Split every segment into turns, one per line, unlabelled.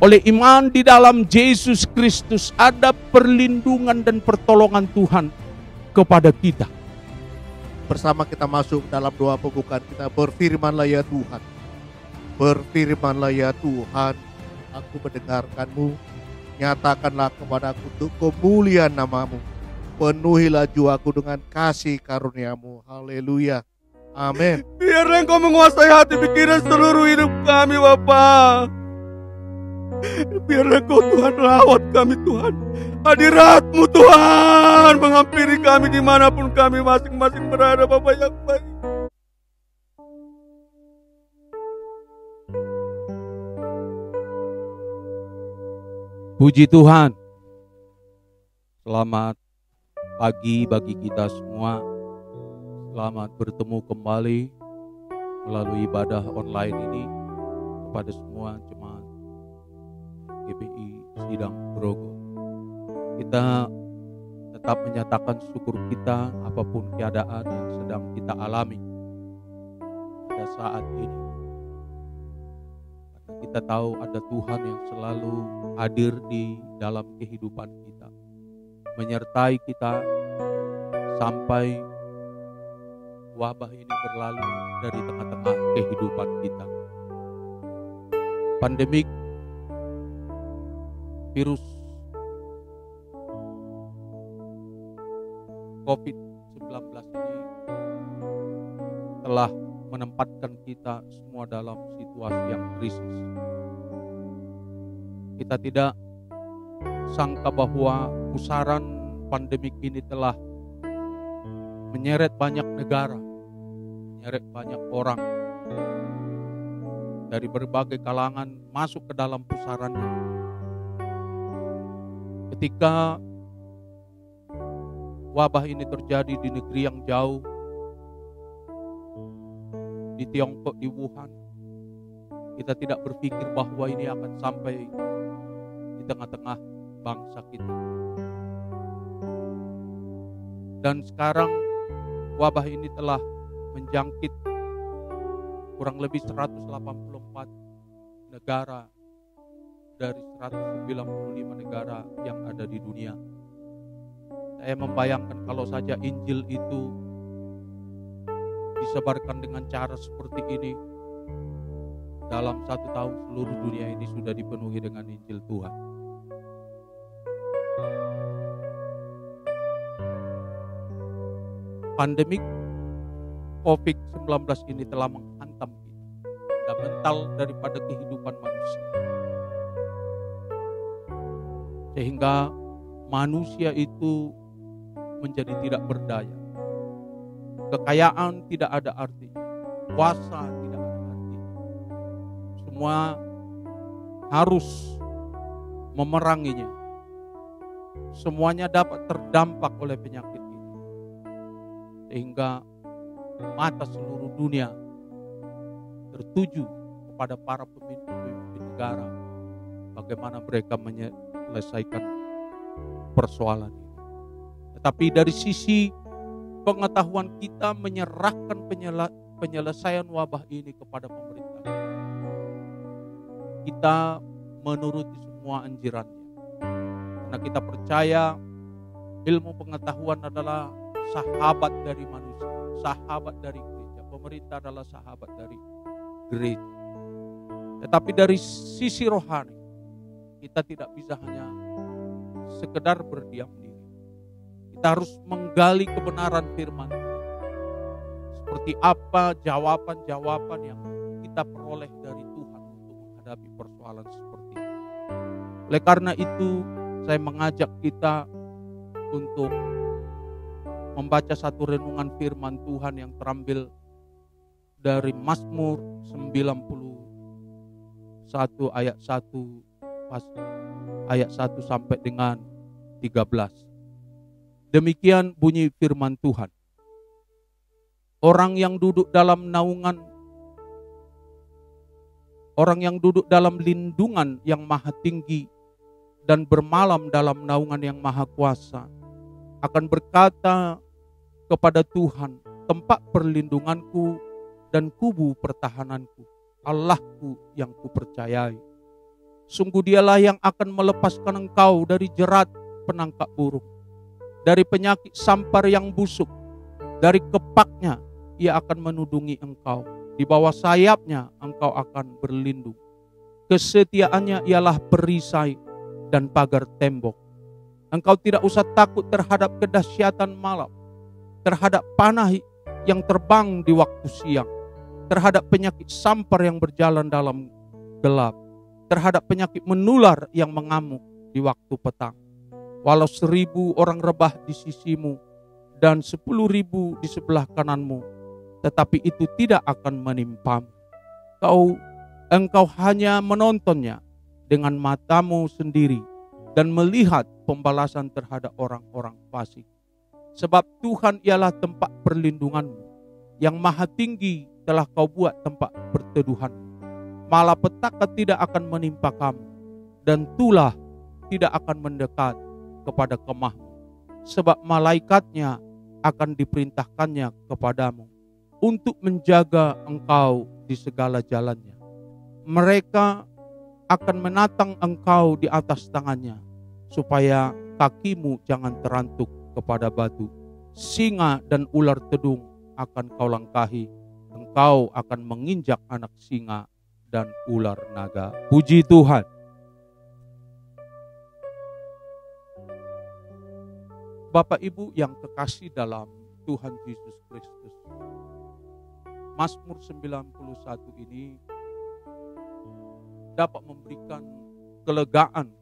Oleh iman di dalam Yesus Kristus ada perlindungan dan pertolongan Tuhan kepada kita.
Bersama kita masuk dalam doa pembukaan kita, berfirmanlah ya Tuhan. Berfirmanlah ya Tuhan, aku mendengarkan-Mu. Nyatakanlah kepadaku untuk kemuliaan nama-Mu. Penuhilah jiwaku dengan kasih karunia-Mu. Haleluya. Amin.
Biarlah Engkau menguasai hati pikiran seluruh hidup kami, Bapa. Biarlah Engkau Tuhan rawat kami, Tuhan. Hadirat-Mu Tuhan menghampiri kami dimanapun kami masing-masing berada, Bapa yang baik.
Puji Tuhan. Selamat pagi bagi kita semua. Selamat bertemu kembali melalui ibadah online ini kepada semua jemaat GBI Sidang Grogol. Kita tetap menyatakan syukur kita apapun keadaan yang sedang kita alami pada saat ini. Karena kita tahu ada Tuhan yang selalu hadir di dalam kehidupan kita, menyertai kita sampai wabah ini berlalu dari tengah-tengah kehidupan kita. Pandemik virus COVID-19 ini telah menempatkan kita semua dalam situasi yang krisis. Kita tidak sangka bahwa pusaran pandemik ini telah menyeret banyak negara, menyeret banyak orang dari berbagai kalangan masuk ke dalam pusarannya. Ketika wabah ini terjadi di negeri yang jauh, di Tiongkok, di Wuhan, kita tidak berpikir bahwa ini akan sampai di tengah-tengah bangsa kita. Dan sekarang wabah ini telah menjangkit kurang lebih 184 negara dari 195 negara yang ada di dunia. Saya membayangkan kalau saja Injil itu disebarkan dengan cara seperti ini, dalam 1 tahun seluruh dunia ini sudah dipenuhi dengan Injil Tuhan. Pandemik COVID-19 ini telah menghantam kita, fundamental daripada kehidupan manusia. Sehingga manusia itu menjadi tidak berdaya. Kekayaan tidak ada artinya, kuasa tidak ada artinya. Semua harus memeranginya. Semuanya dapat terdampak oleh penyakit ini. Sehingga mata seluruh dunia tertuju kepada para pemimpin negara, bagaimana mereka menyelesaikan persoalan ini. Tetapi dari sisi pengetahuan kita menyerahkan penyelesaian wabah ini kepada pemerintah. Kita menuruti semua anjurannya. Karena kita percaya ilmu pengetahuan adalah sahabat dari manusia, sahabat dari gereja. Pemerintah adalah sahabat dari gereja. Tetapi dari sisi rohani, kita tidak bisa hanya sekedar berdiam diri. Kita harus menggali kebenaran firman Tuhan. Seperti apa jawaban-jawaban yang kita peroleh dari Tuhan untuk menghadapi persoalan seperti ini. Oleh karena itu, saya mengajak kita untuk membaca satu renungan firman Tuhan yang terambil dari Mazmur 91 ayat 1 sampai dengan 13. Demikian bunyi firman Tuhan. Orang yang duduk dalam lindungan yang maha tinggi dan bermalam dalam naungan yang maha kuasa akan berkata kepada Tuhan, tempat perlindunganku dan kubu pertahananku, Allahku yang kupercayai. Sungguh dialah yang akan melepaskan engkau dari jerat penangkap burung, dari penyakit sampar yang busuk, dari kepaknya ia akan menudungi engkau. Di bawah sayapnya engkau akan berlindung. Kesetiaannya ialah perisai dan pagar tembok. Engkau tidak usah takut terhadap kedahsyatan malam, terhadap panah yang terbang di waktu siang, terhadap penyakit sampar yang berjalan dalam gelap, terhadap penyakit menular yang mengamuk di waktu petang. Walau 1000 orang rebah di sisimu dan 10.000 di sebelah kananmu, tetapi itu tidak akan menimpamu. Engkau hanya menontonnya dengan matamu sendiri dan melihat pembalasan terhadap orang-orang fasik. Sebab Tuhan ialah tempat perlindunganmu, yang maha tinggi telah kau buat tempat perteduhanmu. Malapetaka tidak akan menimpa kamu, dan tulah tidak akan mendekat kepada kemahmu. Sebab malaikatnya akan diperintahkannya kepadamu untuk menjaga engkau di segala jalannya. Mereka akan menatang engkau di atas tangannya, supaya kakimu jangan terantuk kepada batu. Singa dan ular tedung akan kau langkahi. Engkau akan menginjak anak singa dan ular naga. Puji Tuhan. Bapak Ibu yang kekasih dalam Tuhan Yesus Kristus, Mazmur 91 ini dapat memberikan kelegaan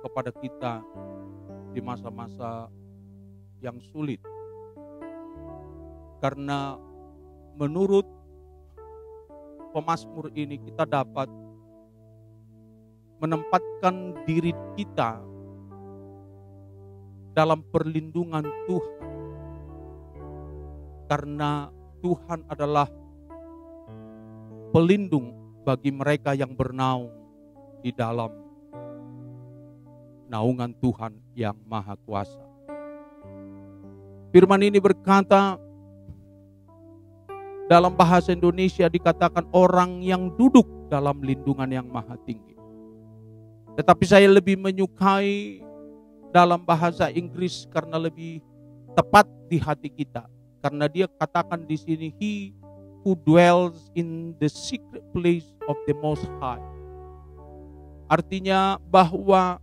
kepada kita di masa-masa yang sulit. Karena menurut pemazmur ini kita dapat menempatkan diri kita dalam perlindungan Tuhan. Karena Tuhan adalah pelindung bagi mereka yang bernaung di dalam naungan Tuhan yang Maha Kuasa. Firman ini berkata, dalam bahasa Indonesia dikatakan orang yang duduk dalam lindungan yang maha tinggi. Tetapi saya lebih menyukai dalam bahasa Inggris karena lebih tepat di hati kita. Karena dia katakan di sini, He who dwells in the secret place of the Most High. Artinya bahwa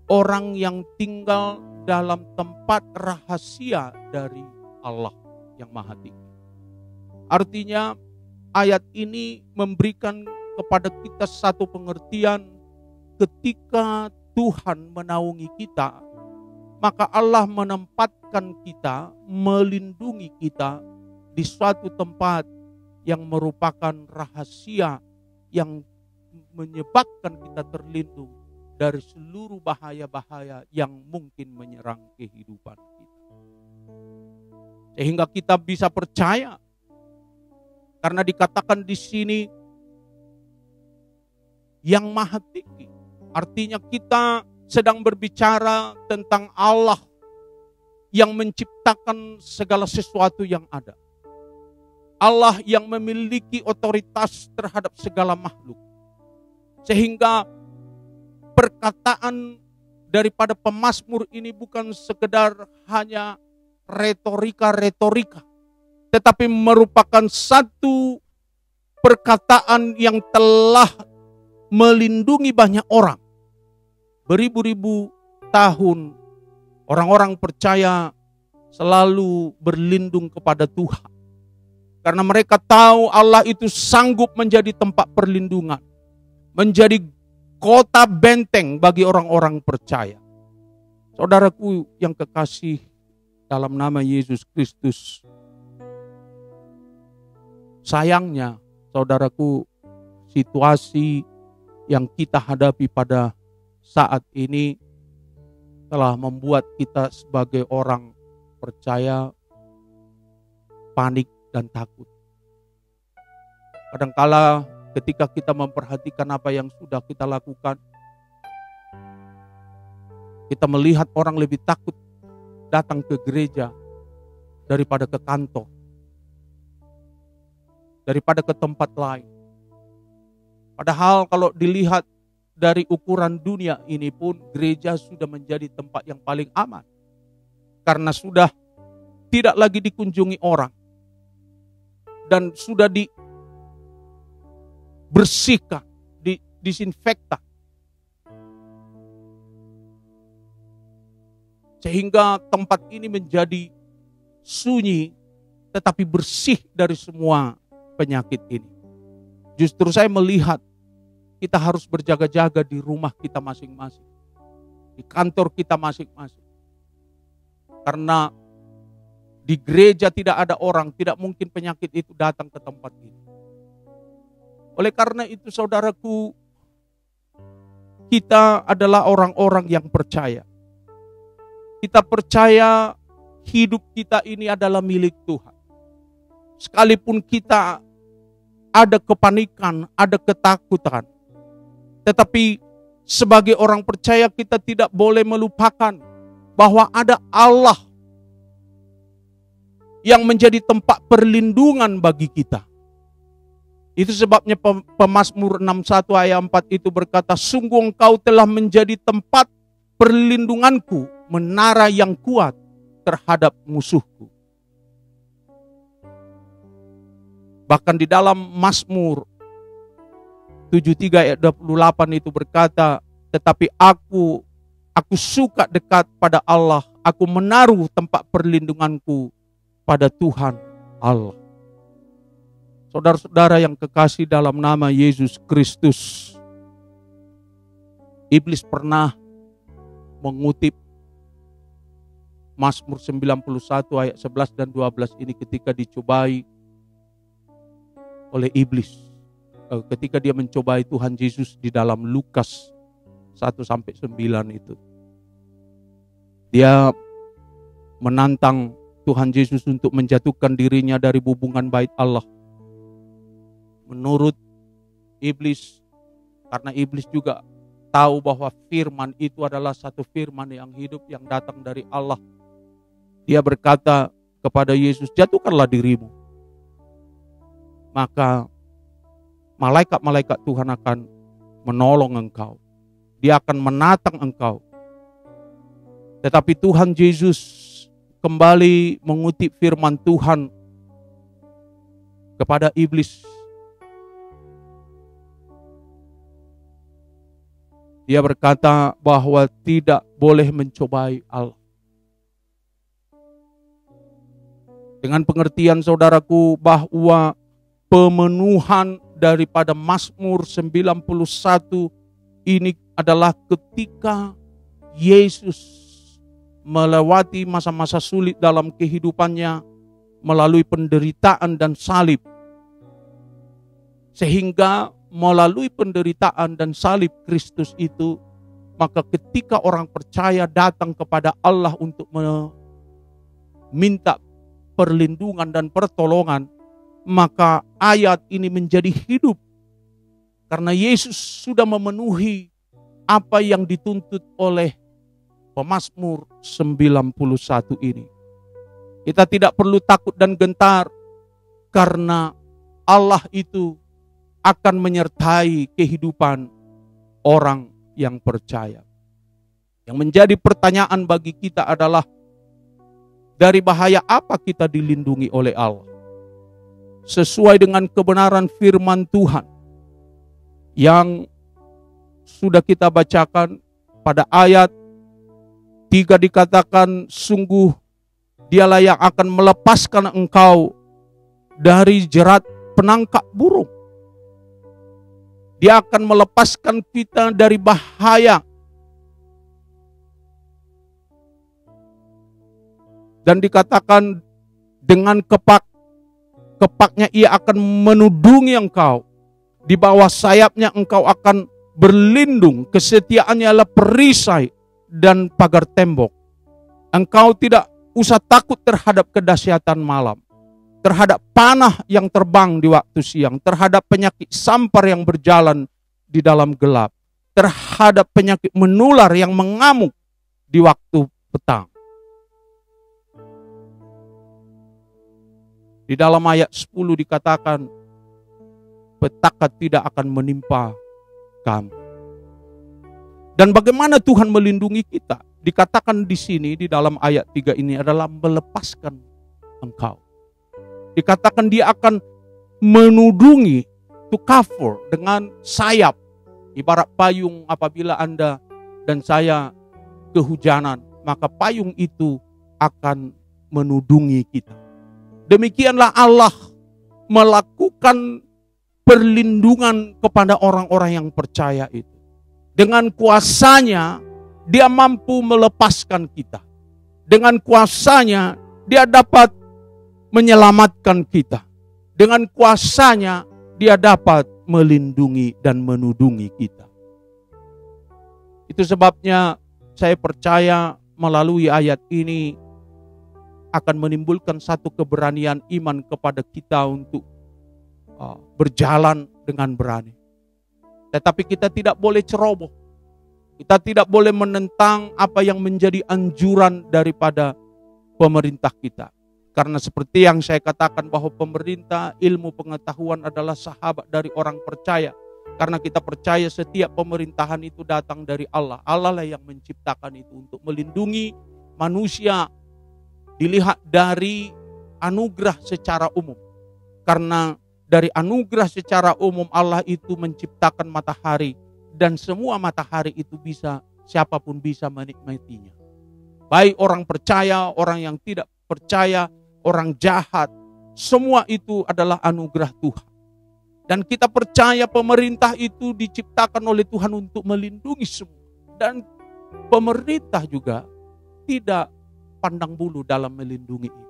orang yang tinggal dalam tempat rahasia dari Allah yang maha tinggi. Artinya ayat ini memberikan kepada kita satu pengertian, ketika Tuhan menaungi kita, maka Allah menempatkan kita, melindungi kita di suatu tempat yang merupakan rahasia yang menyebabkan kita terlindung dari seluruh bahaya-bahaya yang mungkin menyerang kehidupan kita. Sehingga kita bisa percaya, karena dikatakan di sini yang maha tinggi. Artinya kita sedang berbicara tentang Allah yang menciptakan segala sesuatu yang ada. Allah yang memiliki otoritas terhadap segala makhluk. Sehingga perkataan daripada pemazmur ini bukan sekedar hanya retorika-retorika, tetapi merupakan satu perkataan yang telah melindungi banyak orang. Beribu-ribu tahun orang-orang percaya selalu berlindung kepada Tuhan. Karena mereka tahu Allah itu sanggup menjadi tempat perlindungan, menjadi kota benteng bagi orang-orang percaya. Saudaraku yang kekasih dalam nama Yesus Kristus, sayangnya saudaraku, situasi yang kita hadapi pada saat ini telah membuat kita sebagai orang percaya panik dan takut. Kadangkala ketika kita memperhatikan apa yang sudah kita lakukan, kita melihat orang lebih takut datang ke gereja daripada ke kantor, daripada ke tempat lain. Padahal kalau dilihat dari ukuran dunia ini pun gereja sudah menjadi tempat yang paling aman. Karena sudah tidak lagi dikunjungi orang. Dan sudah dibersihkan, disinfektan. Sehingga tempat ini menjadi sunyi tetapi bersih dari semua penyakit ini. Justru saya melihat kita harus berjaga-jaga di rumah kita masing-masing. Di kantor kita masing-masing. Karena di gereja tidak ada orang, tidak mungkin penyakit itu datang ke tempat ini. Oleh karena itu saudaraku, kita adalah orang-orang yang percaya. Kita percaya hidup kita ini adalah milik Tuhan. Sekalipun kita ada kepanikan, ada ketakutan. Tetapi sebagai orang percaya kita tidak boleh melupakan bahwa ada Allah yang menjadi tempat perlindungan bagi kita. Itu sebabnya Pemazmur 61 ayat 4 itu berkata, sungguh engkau telah menjadi tempat perlindunganku, menara yang kuat terhadap musuhku. Bahkan di dalam Mazmur 73 ayat 28 itu berkata, tetapi aku suka dekat pada Allah, aku menaruh tempat perlindunganku pada Tuhan Allah. Saudara-saudara yang kekasih dalam nama Yesus Kristus, iblis pernah mengutip Mazmur 91 ayat 11 dan 12 ini ketika dicobai oleh iblis. Ketika dia mencobai Tuhan Yesus di dalam Lukas 1-9 itu. Dia menantang Tuhan Yesus untuk menjatuhkan dirinya dari hubungan bait Allah. Menurut iblis, karena iblis juga tahu bahwa firman itu adalah satu firman yang hidup yang datang dari Allah. Dia berkata kepada Yesus, jatuhkanlah dirimu. Maka malaikat-malaikat Tuhan akan menolong engkau. Dia akan menatang engkau. Tetapi Tuhan Yesus kembali mengutip firman Tuhan kepada iblis. Dia berkata bahwa tidak boleh mencobai Allah. Dengan pengertian saudaraku bahwa pemenuhan daripada Mazmur 91 ini adalah ketika Yesus melewati masa-masa sulit dalam kehidupannya melalui penderitaan dan salib. Sehingga melalui penderitaan dan salib Kristus itu, maka ketika orang percaya datang kepada Allah untuk meminta perlindungan dan pertolongan, maka ayat ini menjadi hidup. Karena Yesus sudah memenuhi apa yang dituntut oleh Pemazmur 91 ini. Kita tidak perlu takut dan gentar karena Allah itu akan menyertai kehidupan orang yang percaya. Yang menjadi pertanyaan bagi kita adalah, dari bahaya apa kita dilindungi oleh Allah? Sesuai dengan kebenaran firman Tuhan yang sudah kita bacakan pada ayat 3 dikatakan, sungguh dialah yang akan melepaskan engkau dari jerat penangkap burung. Dia akan melepaskan kita dari bahaya. Dan dikatakan dengan kepaknya ia akan menudungi engkau. Di bawah sayapnya engkau akan berlindung. Kesetiaannya adalah perisai dan pagar tembok. Engkau tidak usah takut terhadap kedahsyatan malam, terhadap panah yang terbang di waktu siang, terhadap penyakit sampar yang berjalan di dalam gelap, terhadap penyakit menular yang mengamuk di waktu petang. Di dalam ayat 10 dikatakan, petaka tidak akan menimpa kamu. Dan bagaimana Tuhan melindungi kita? Dikatakan di sini di dalam ayat 3 ini adalah melepaskan engkau. Dikatakan dia akan menudungi, to cover dengan sayap. Ibarat payung apabila Anda dan saya kehujanan, maka payung itu akan menudungi kita. Demikianlah Allah melakukan perlindungan kepada orang-orang yang percaya itu. Dengan kuasanya, dia mampu melepaskan kita. Dengan kuasanya, dia dapat menyelamatkan kita. Dengan kuasanya, dia dapat melindungi dan menudungi kita. Itu sebabnya saya percaya melalui ayat ini akan menimbulkan satu keberanian iman kepada kita untuk berjalan dengan berani. Tetapi kita tidak boleh ceroboh. Kita tidak boleh menentang apa yang menjadi anjuran daripada pemerintah kita. Karena seperti yang saya katakan bahwa pemerintah, ilmu pengetahuan adalah sahabat dari orang percaya. Karena kita percaya setiap pemerintahan itu datang dari Allah. Allah lah yang menciptakan itu untuk melindungi manusia. Dilihat dari anugerah secara umum. Karena dari anugerah secara umum Allah itu menciptakan matahari. Dan semua matahari itu bisa, siapapun bisa menikmatinya. Baik orang percaya, orang yang tidak percaya, orang jahat. Semua itu adalah anugerah Tuhan. Dan kita percaya pemerintah itu diciptakan oleh Tuhan untuk melindungi semua. Dan pemerintah juga tidak pandang bulu dalam melindungi ini.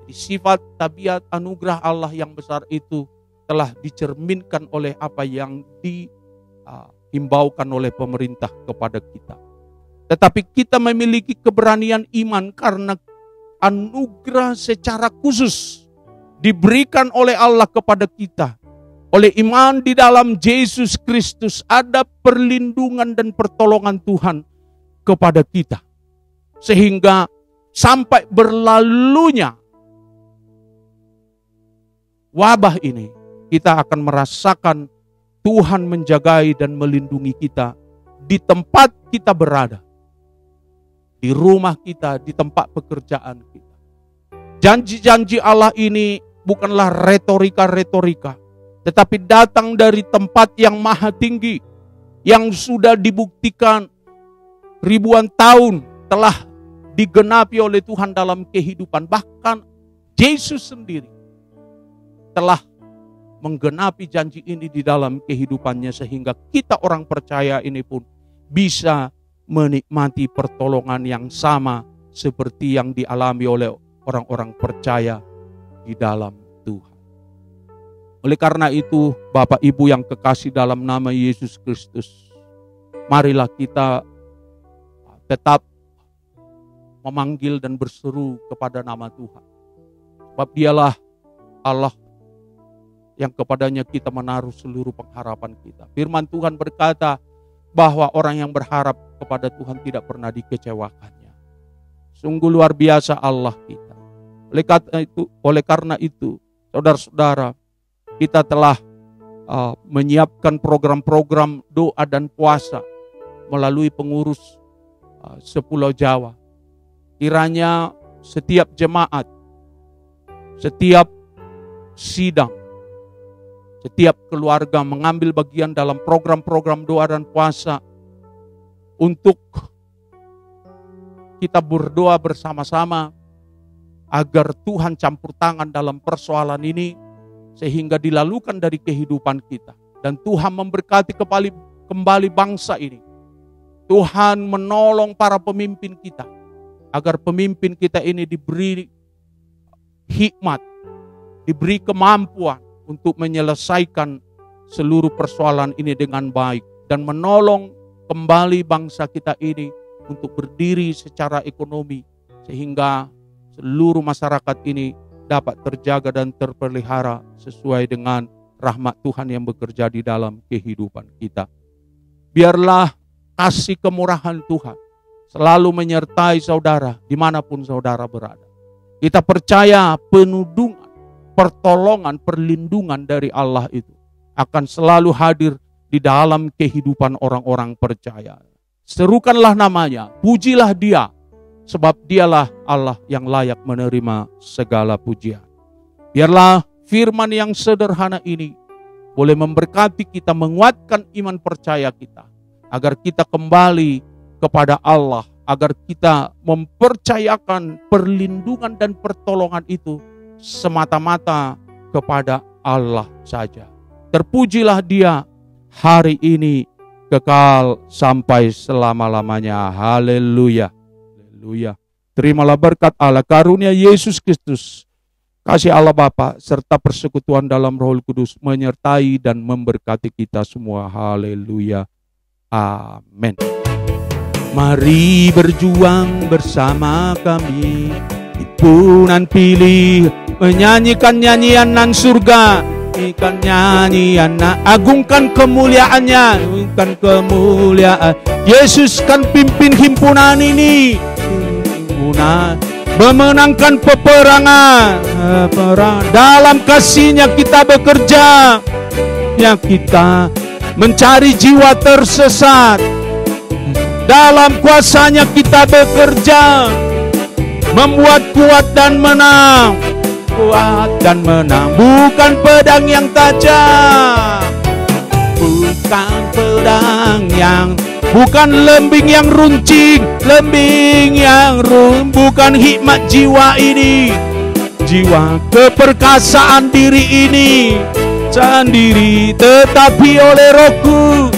Jadi sifat, tabiat, anugerah Allah yang besar itu telah dicerminkan oleh apa yang dihimbaukan oleh pemerintah kepada kita. Tetapi kita memiliki keberanian iman karena anugerah secara khusus diberikan oleh Allah kepada kita. Oleh iman di dalam Yesus Kristus ada perlindungan dan pertolongan Tuhan kepada kita. Sehingga sampai berlalunya wabah ini, kita akan merasakan Tuhan menjagai dan melindungi kita di tempat kita berada. Di rumah kita, di tempat pekerjaan kita. Janji-janji Allah ini bukanlah retorika-retorika, tetapi datang dari tempat yang maha tinggi, yang sudah dibuktikan ribuan tahun telah digenapi oleh Tuhan dalam kehidupan. Bahkan Yesus sendiri telah menggenapi janji ini di dalam kehidupannya, sehingga kita orang percaya ini pun bisa menikmati pertolongan yang sama seperti yang dialami oleh orang-orang percaya di dalam Tuhan. Oleh karena itu, Bapak Ibu yang kekasih dalam nama Yesus Kristus, marilah kita tetap memanggil dan berseru kepada nama Tuhan. Sebab dialah Allah yang kepadanya kita menaruh seluruh pengharapan kita. Firman Tuhan berkata bahwa orang yang berharap kepada Tuhan tidak pernah dikecewakannya. Sungguh luar biasa Allah kita. Oleh karena itu, saudara-saudara, kita telah menyiapkan program-program doa dan puasa melalui pengurus sepulau Jawa. Kiranya setiap jemaat, setiap sidang, setiap keluarga mengambil bagian dalam program-program doa dan puasa untuk kita berdoa bersama-sama agar Tuhan campur tangan dalam persoalan ini sehingga dilalukan dari kehidupan kita. Dan Tuhan memberkati kembali bangsa ini. Tuhan menolong para pemimpin kita agar pemimpin kita ini diberi hikmat, diberi kemampuan untuk menyelesaikan seluruh persoalan ini dengan baik dan menolong kembali bangsa kita ini untuk berdiri secara ekonomi sehingga seluruh masyarakat ini dapat terjaga dan terpelihara sesuai dengan rahmat Tuhan yang bekerja di dalam kehidupan kita. Biarlah kasih kemurahan Tuhan selalu menyertai saudara dimanapun saudara berada. Kita percaya penudungan, pertolongan, perlindungan dari Allah itu akan selalu hadir di dalam kehidupan orang-orang percaya. Serukanlah namanya, pujilah dia, sebab dialah Allah yang layak menerima segala pujian. Biarlah firman yang sederhana ini boleh memberkati kita, menguatkan iman percaya kita, agar kita kembali kepada Allah, agar kita mempercayakan perlindungan dan pertolongan itu semata-mata kepada Allah saja. Terpujilah dia hari ini, kekal sampai selama-lamanya. Haleluya. Haleluya. Terimalah berkat Allah, karunia Yesus Kristus, kasih Allah Bapa, serta persekutuan dalam Roh Kudus menyertai dan memberkati kita semua. Haleluya. Amin. Mari berjuang bersama kami, himpunan pilih, menyanyikan nyanyian nan surga, ikan nyanyian, agungkan kemuliaannya, agungkan kemuliaan. Yesus kan pimpin himpunan ini, himpunan memenangkan peperangan. Dalam kasih-Nya kita bekerja, ya kita mencari jiwa tersesat. Dalam kuasa-Nya kita bekerja, membuat kuat dan menang. Kuat dan menang, bukan pedang yang tajam, bukan pedang yang, bukan lembing yang runcing, lembing yang bukan hikmat jiwa ini, jiwa keperkasaan diri ini sendiri, tetapi oleh Rohku,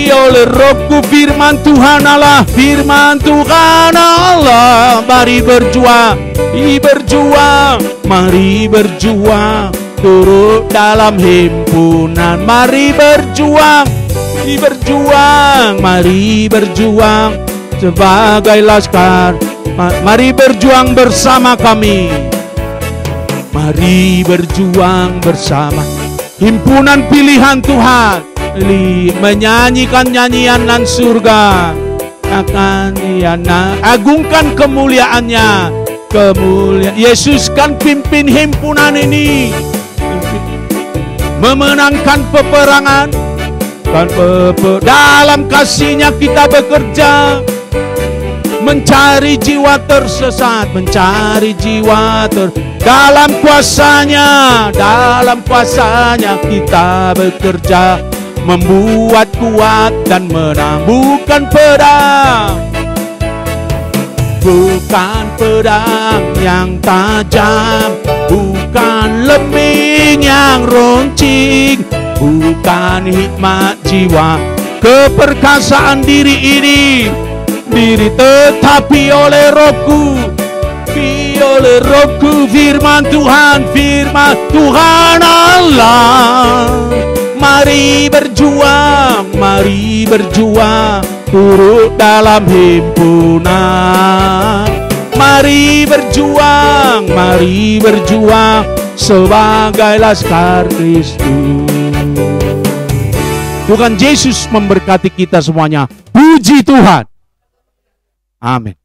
oleh Rohku, firman Tuhan Allah, firman Tuhan Allah. Mari berjuang, mari berjuang, turut dalam himpunan. Mari berjuang, mari berjuang sebagai laskar. Mari berjuang bersama kami. Mari berjuang bersama himpunan pilihan Tuhan, menyanyikan nyanyian nan surga, akan agungkan kemuliaannya. Yesus kan pimpin himpunan ini, memenangkan peperangan, dalam kasih-Nya kita bekerja, mencari jiwa tersesat, mencari jiwa dalam kuasa-Nya kita bekerja, membuat kuat dan menang, bukan pedang, bukan pedang yang tajam, bukan lembing yang runcing, bukan hikmat jiwa keperkasaan diri ini, tetapi oleh Rohku, firman Tuhan Allah. Mari berjuang, turut dalam himpunan. Mari berjuang sebagai laskar Kristus. Tuhan Yesus memberkati kita semuanya. Puji Tuhan. Amin.